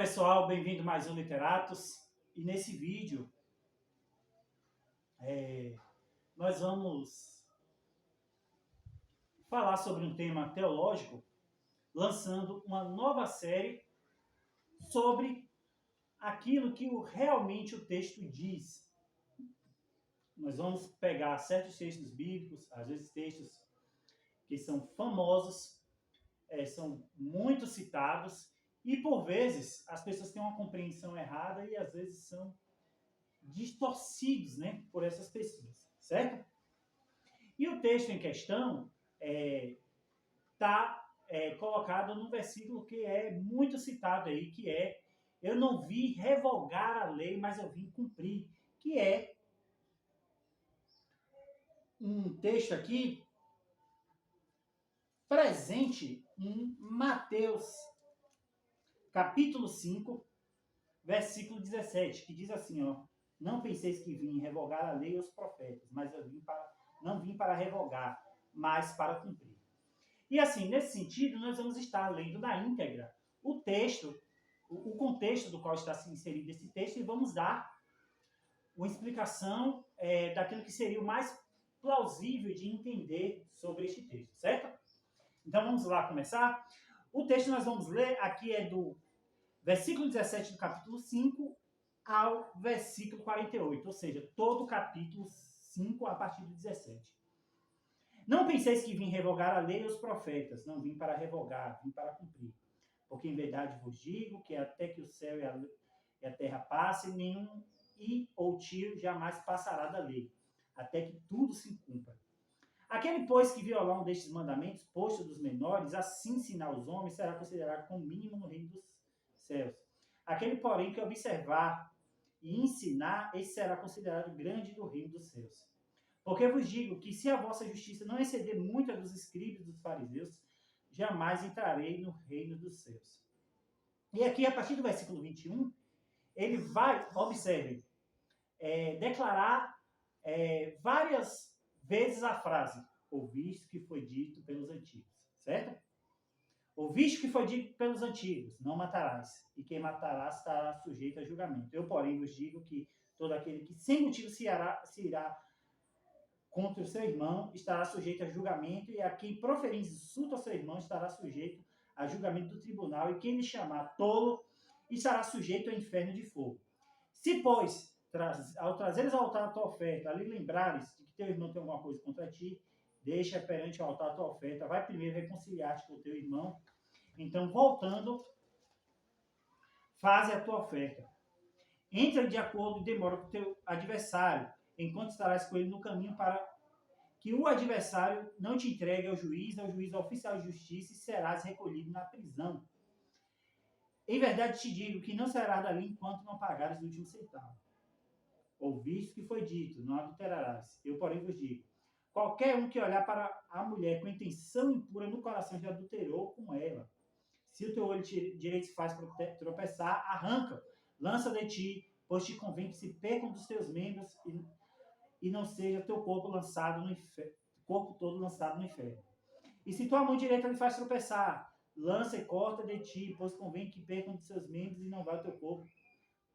Pessoal, bem-vindo a mais um Literatos. E nesse vídeo nós vamos falar sobre um tema teológico, lançando uma nova série sobre aquilo que realmente o texto diz. Nós vamos pegar certos textos bíblicos, às vezes textos que são famosos, são muito citados, e por vezes as pessoas têm uma compreensão errada e às vezes são distorcidos, né, por essas pessoas, certo? E o texto em questão está colocado num versículo que é muito citado aí, que é: eu não vi revogar a lei, mas eu vim cumprir, que é um texto aqui presente em Mateus, capítulo 5, versículo 17, que diz assim, ó: não penseis que vim revogar a lei e os profetas, mas eu não vim para revogar, mas para cumprir. E assim, nesse sentido, nós vamos estar lendo na íntegra o texto, o contexto do qual está inserido esse texto, e vamos dar uma explicação daquilo que seria o mais plausível de entender sobre este texto, certo? Então vamos lá começar. O texto que nós vamos ler aqui é do versículo 17 do capítulo 5 ao versículo 48, ou seja, todo o capítulo 5 a partir do 17. Não penseis que vim revogar a lei e os profetas, não vim para revogar, vim para cumprir. Porque em verdade vos digo que até que o céu e a terra passem, nenhum ou tio jamais passará da lei, até que tudo se cumpra. Aquele, pois, que violar um destes mandamentos, posto dos menores, assim ensinar os homens, será considerado como mínimo no reino dos céus. Aquele, porém, que observar e ensinar, esse será considerado grande do reino dos céus. Porque eu vos digo que se a vossa justiça não exceder muito a dos escribas e dos fariseus, jamais entrarei no reino dos céus. E aqui, a partir do versículo 21, ele vai, observe, declarar várias vezes a frase: ouviste que foi dito pelos antigos, certo? Ouviste que foi dito pelos antigos: não matarás, e quem matarás estará sujeito a julgamento. Eu, porém, vos digo que todo aquele que sem motivo se irá contra o seu irmão estará sujeito a julgamento, e a quem proferir insulto ao seu irmão estará sujeito a julgamento do tribunal, e quem lhe chamar tolo estará sujeito ao inferno de fogo. Se, pois, ao trazeres ao altar a tua oferta, ali lembrares de que teu irmão tem alguma coisa contra ti, deixa perante o altar a tua oferta, vai primeiro reconciliar-te com o teu irmão, então, voltando, faze a tua oferta. Entra de acordo e demora com o teu adversário, enquanto estarás com ele no caminho, para que o adversário não te entregue ao juiz ao oficial de justiça, e serás recolhido na prisão. Em verdade te digo que não serás dali enquanto não pagares o último centavo. Ouviste o que foi dito: não adulterarás. Eu, porém, vos digo: qualquer um que olhar para a mulher com intenção impura no coração já adulterou com ela. Se o teu olho direito se faz tropeçar, arranca, lança de ti, pois te convém que se percam dos teus membros e não seja teu corpo lançado no inferno, corpo todo lançado no inferno. E se tua mão direita lhe faz tropeçar, lança e corta de ti, pois convém que percam dos seus membros e não vá o teu corpo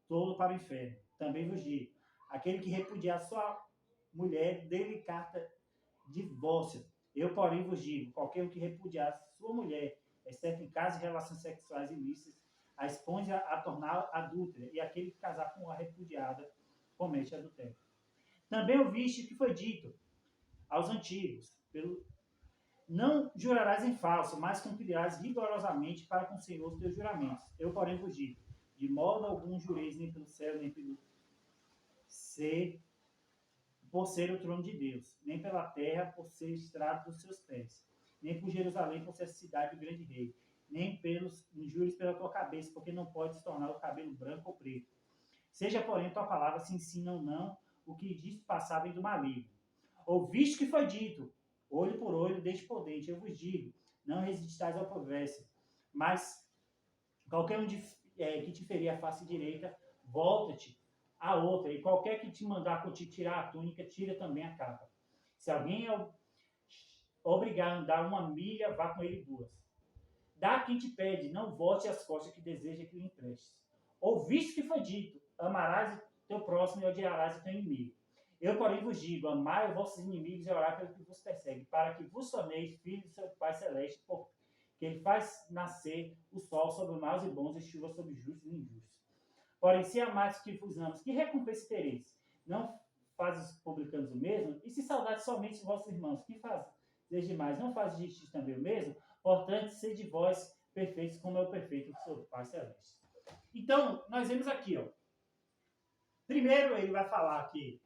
todo para o inferno. Também vos digo: aquele que repudiar sua mulher, dê-lhe carta de divórcio. Eu, porém, vos digo: qualquer um que repudiar sua mulher, exceto em casos de relações sexuais ilícitas, a expõe a tornar adúltera, e aquele que casar com a repudiada comete adultério. Também ouviste que foi dito aos antigos: não jurarás em falso, mas cumprirás rigorosamente para com o Senhor os teus juramentos. Eu, porém, vos digo: de modo algum jureis nem pelo céu, nem pelo ser, por ser o trono de Deus, nem pela terra, por ser estrado dos seus pés, nem por Jerusalém, por ser a cidade do grande rei, nem pelos injúrios pela tua cabeça, porque não podes tornar o cabelo branco ou preto. Seja, porém, tua palavra se ensina ou não, o que diz passar vem do maligno. Ouviste que foi dito: olho por olho, dente por dente. Eu vos digo: não resistais ao progresso, mas qualquer um que te ferir a face direita, volta-te a outra, e qualquer que te mandar contigo tirar a túnica, tira também a capa. Se alguém obrigar a andar uma milha, vá com ele duas. Dá quem te pede, não volte as costas que deseja que lhe emprestes. Ouviste que foi dito, amarás o teu próximo e odiarás o teu inimigo. Eu, porém, vos digo, amai os vossos inimigos e orai pelo que vos persegue, para que vos torneis filhos do seu Pai Celeste, porque ele faz nascer o sol sobre maus e bons e chuva sobre justos e injustos. Porém, se amares que vos amas, que recompensa tereis? Não fazes os publicanos o mesmo? E se saudades somente os vossos irmãos, que fazes demais? Não fazes justiça também o mesmo? Portanto, sede vós perfeitos, como é o perfeito do seu Pai Celeste. Então, nós vemos aqui, ó. Primeiro, ele vai falar que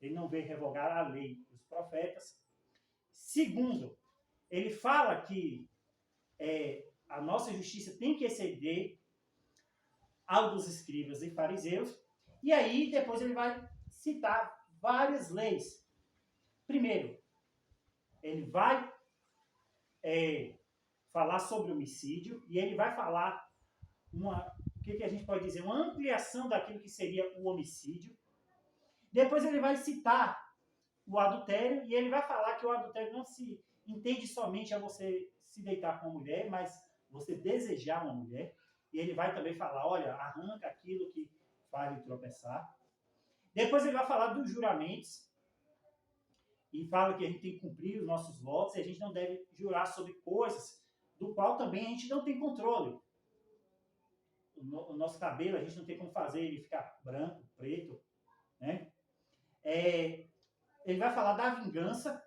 ele não veio revogar a lei dos profetas. Segundo, ele fala que a nossa justiça tem que exceder ao dos escribas e fariseus. E aí, depois ele vai citar várias leis. Primeiro, ele vai falar sobre homicídio e ele vai falar o que a gente pode dizer? Uma ampliação daquilo que seria o homicídio. Depois ele vai citar o adultério e ele vai falar que o adultério não se entende somente a você se deitar com uma mulher, mas você desejar uma mulher. E ele vai também falar, olha, arranca aquilo que faz lhe tropeçar. Depois ele vai falar dos juramentos e fala que a gente tem que cumprir os nossos votos e a gente não deve jurar sobre coisas do qual também a gente não tem controle. O nosso cabelo, a gente não tem como fazer ele ficar branco, preto, né? Ele vai falar da vingança,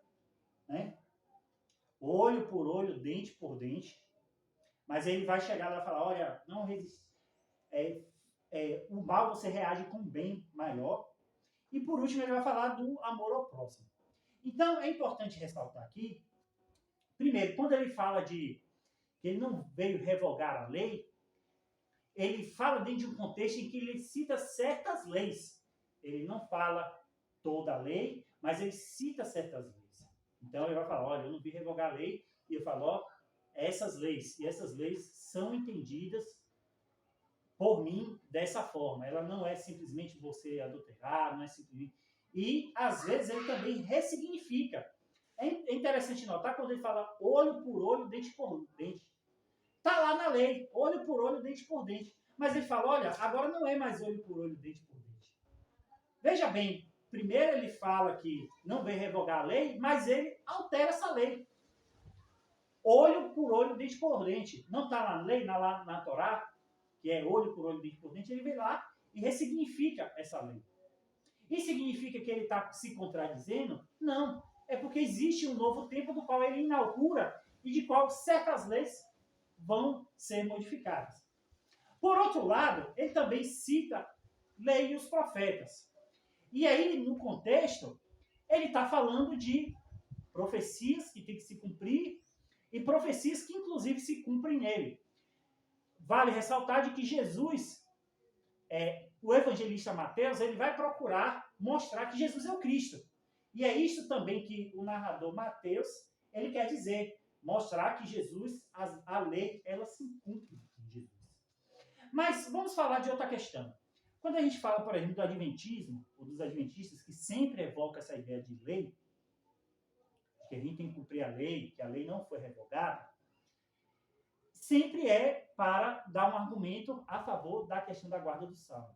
né? Olho por olho, dente por dente. Mas ele vai chegar lá e falar, olha, não resiste. O mal você reage com um bem maior. E por último ele vai falar do amor ao próximo. Então é importante ressaltar aqui, primeiro, quando ele fala que ele não veio revogar a lei, ele fala dentro de um contexto em que ele cita certas leis. Ele não fala toda a lei, mas ele cita certas leis. Então ele vai falar, olha, eu não vim revogar a lei, e eu falo, ó, essas leis, e essas leis são entendidas por mim dessa forma. Ela não é simplesmente você adulterar, não é simplesmente... E, às vezes, ele também ressignifica. É interessante notar quando ele fala olho por olho, dente por dente. Está lá na lei, olho por olho, dente por dente. Mas ele fala, olha, agora não é mais olho por olho, dente por dente. Veja bem, primeiro ele fala que não vem revogar a lei, mas ele altera essa lei. Olho por olho, dente por dente. Não está na lei, na Torá, que é olho por olho, dente por dente, ele vem lá e ressignifica essa lei. E significa que ele está se contradizendo? Não. É porque existe um novo tempo do qual ele inaugura e de qual certas leis vão ser modificadas. Por outro lado, ele também cita lei e os profetas. E aí, no contexto, ele está falando de profecias que tem que se cumprir e profecias que, inclusive, se cumprem nele. Vale ressaltar de que Jesus, o evangelista Mateus, ele vai procurar mostrar que Jesus é o Cristo. E é isso também que o narrador Mateus, ele quer dizer, mostrar que Jesus, a lei, ela se cumpre em Jesus. Mas vamos falar de outra questão. Quando a gente fala, por exemplo, do adventismo, ou dos adventistas, que sempre evoca essa ideia de lei, que a gente tem que cumprir a lei, que a lei não foi revogada, sempre é para dar um argumento a favor da questão da guarda do sábado.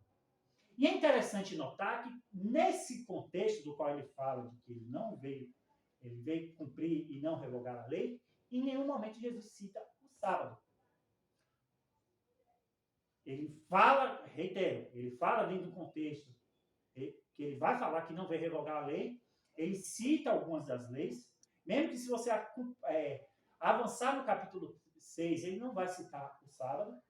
E é interessante notar que, nesse contexto do qual ele fala de que ele veio cumprir e não revogar a lei, em nenhum momento Jesus cita o sábado. Ele fala, reitero, ele fala dentro do contexto que ele vai falar que não veio revogar a lei, ele cita algumas das leis, mesmo que se você avançar no capítulo 6, ele não vai citar o sábado.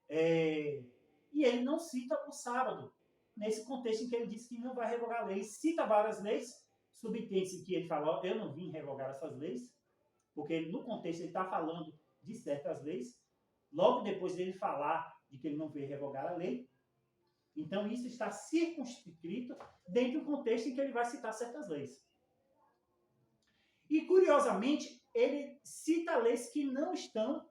E ele não cita o sábado, nesse contexto em que ele diz que não vai revogar a lei. Ele cita várias leis, subtende-se que ele fala, eu não vim revogar essas leis, porque no contexto ele está falando de certas leis, logo depois dele falar de que ele não veio revogar a lei. Então isso está circunscrito dentro do contexto em que ele vai citar certas leis. E curiosamente, ele cita leis que não estão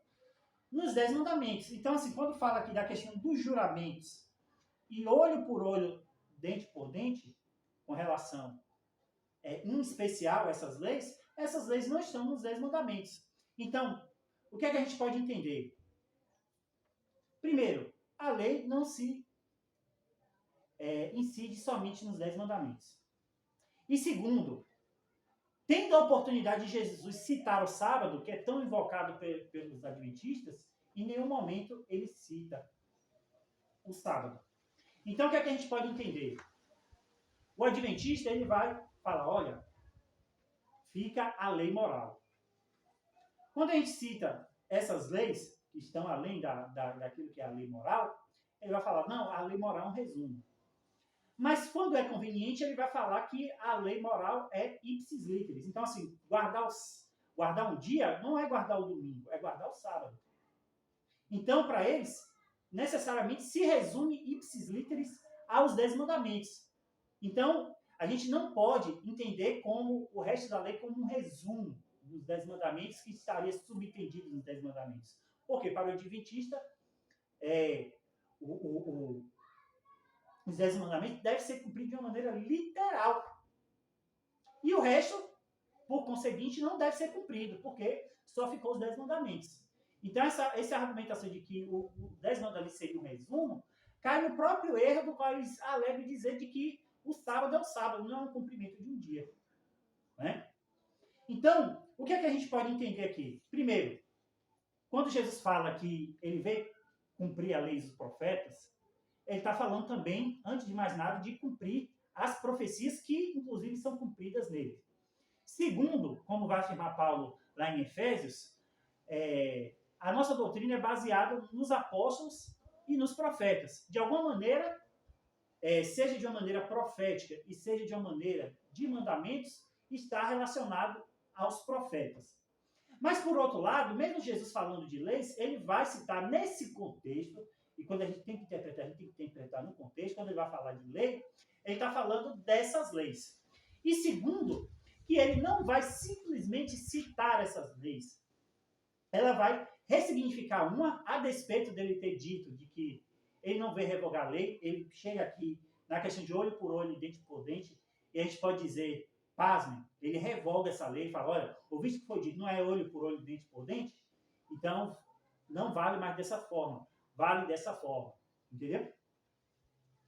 nos 10 mandamentos. Então, assim, quando fala aqui da questão dos juramentos e olho por olho, dente por dente, com relação em especial a essas leis não estão nos 10 mandamentos. Então, o que é que a gente pode entender? Primeiro, a lei não se incide somente nos 10 mandamentos. E segundo, tendo a oportunidade de Jesus citar o sábado, que é tão invocado pelos adventistas, em nenhum momento ele cita o sábado. Então, o que é que a gente pode entender? O adventista, ele vai falar, olha, fica a lei moral. Quando a gente cita essas leis, que estão além daquilo que é a lei moral, ele vai falar, não, a lei moral é um resumo. Mas quando é conveniente, ele vai falar que a lei moral é ipsis literis. Então, assim, guardar um dia não é guardar o domingo, é guardar o sábado. Então, para eles, necessariamente se resume ipsis literis aos 10 mandamentos. Então, a gente não pode entender como o resto da lei como um resumo dos 10 mandamentos que estaria subentendido nos 10 mandamentos. Porque para o adventista, os 10 mandamentos devem ser cumpridos de uma maneira literal. E o resto, por conseguinte, não deve ser cumprido, porque só ficou os 10 mandamentos. Então, essa argumentação de que os 10 mandamentos seria um resumo, cai no próprio erro do qual eles alegam dizer de que o sábado é o sábado, não é um cumprimento de um dia. Né? Então, o que é que a gente pode entender aqui? Primeiro, quando Jesus fala que ele veio cumprir a lei dos profetas, ele está falando também, antes de mais nada, de cumprir as profecias que, inclusive, são cumpridas nele. Segundo, como vai afirmar Paulo lá em Efésios, a nossa doutrina é baseada nos apóstolos e nos profetas. De alguma maneira, seja de uma maneira profética e seja de uma maneira de mandamentos, está relacionado aos profetas. Mas, por outro lado, mesmo Jesus falando de leis, ele vai citar nesse contexto, e quando a gente tem que interpretar, a gente tem que interpretar no contexto, quando ele vai falar de lei, ele está falando dessas leis. E segundo, que ele não vai simplesmente citar essas leis. Ela vai ressignificar uma, a despeito dele ter dito de que ele não veio revogar a lei, ele chega aqui na questão de olho por olho, dente por dente, e a gente pode dizer, pasmem, ele revoga essa lei e fala, olha, ouviste que foi dito, não é olho por olho, dente por dente? Então, não vale mais dessa forma, vale dessa forma, entendeu?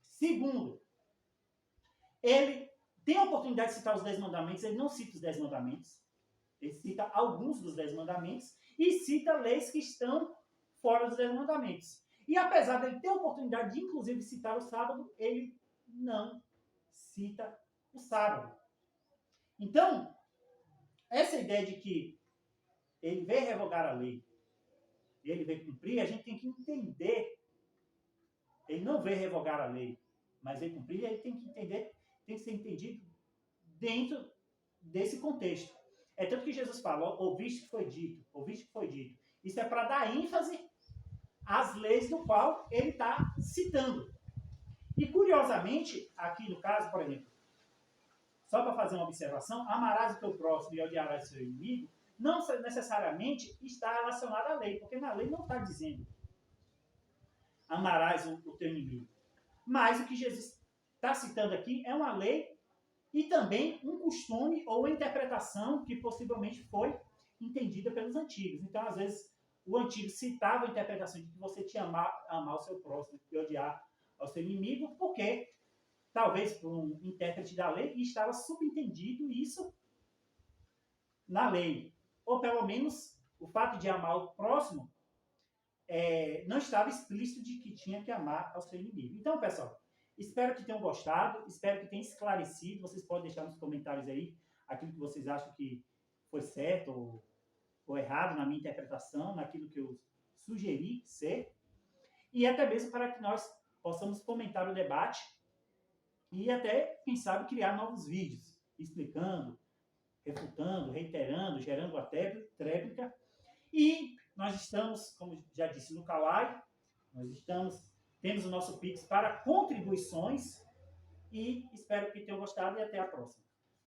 Segundo, ele tem a oportunidade de citar os 10 mandamentos, ele não cita os 10 mandamentos, ele cita alguns dos 10 mandamentos e cita leis que estão fora dos 10 mandamentos. E apesar de ele ter a oportunidade de, inclusive, citar o sábado, ele não cita o sábado. Então, essa ideia de que ele veio revogar a lei, ele veio cumprir, a gente tem que entender. Ele não veio revogar a lei, mas veio cumprir, e ele tem que entender, tem que ser entendido dentro desse contexto. É tanto que Jesus fala, ouviste que foi dito, ouviste que foi dito. Isso é para dar ênfase às leis do qual ele está citando. E curiosamente, aqui no caso, por exemplo, só para fazer uma observação, amarás o teu próximo e odiarás o seu inimigo, não necessariamente está relacionado à lei, porque na lei não está dizendo amarás o teu inimigo. Mas o que Jesus está citando aqui é uma lei e também um costume ou interpretação que possivelmente foi entendida pelos antigos. Então, às vezes, o antigo citava a interpretação de que você tinha amar o seu próximo e odiar ao seu inimigo, porque talvez por um intérprete da lei estava subentendido isso na lei. Ou pelo menos o fato de amar o próximo não estava explícito de que tinha que amar ao seu inimigo. Então, pessoal, espero que tenham gostado, espero que tenha esclarecido. Vocês podem deixar nos comentários aí aquilo que vocês acham que foi certo ou errado na minha interpretação, naquilo que eu sugeri ser. E até mesmo para que nós possamos fomentar o debate e até, quem sabe, criar novos vídeos explicando, refutando, reiterando, gerando a tréplica. E nós estamos, como já disse no Kawai, temos o nosso Pix para contribuições e espero que tenham gostado e até a próxima.